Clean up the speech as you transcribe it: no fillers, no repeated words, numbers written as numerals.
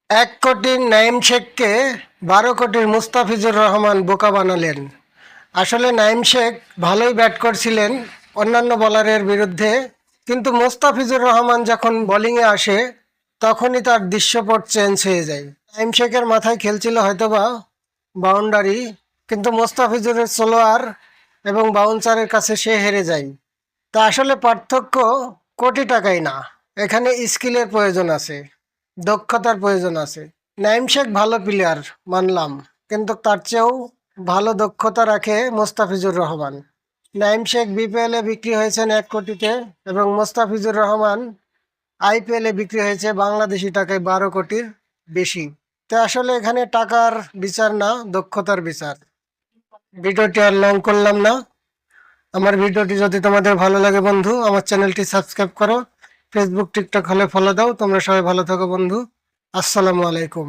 এক কোটির নাইম শেখকে 12 কোটির মুস্তাফিজুর রহমান বোকা বানালেন। আসলে নাইম শেখ ভালোই ব্যাট করছিলেন অন্যান্য বোলারের বিরুদ্ধে, কিন্তু মুস্তাফিজুর রহমান যখন বোলিংয়ে আসে তখনই তার দৃশ্যপট চেঞ্জ হয়ে যায়। নাইম শেখের মাথায় খেলছিল হয়তোবা বাউন্ডারি, কিন্তু মুস্তাফিজুরের স্লোয়ার এবং বাউন্সারের কাছে সে হেরে যায়। তা আসলে পার্থক্য কোটি টাকাই না, এখানে স্কিলের প্রয়োজন আছে, দক্ষতার প্রয়োজন আছে। নাইম শেখ ভালো প্লেয়ার মানলাম, কিন্তু তার চেয়েও ভালো দক্ষতা রাখে মোস্তাফিজুর রহমান। নাইম শেখ বিপিএলে বিক্রি হয়েছেন 1 কোটিতে এবং মোস্তাফিজুর রহমান আইপিএলে বিক্রি হয়েছে বাংলাদেশি টাকায় 12 কোটির বেশি। তো আসলে এখানে টাকার বিচার না, দক্ষতার বিচার। ভিডিওটি আর লং করলাম না। আমার ভিডিওটি যদি তোমাদের ভালো লাগে বন্ধু, আমার চ্যানেলটি সাবস্ক্রাইব করো। ফেসবুক টিকটক হলে ফলো দাও। তোমরা সবাই ভালো থাকো বন্ধু। আসসালামু আলাইকুম।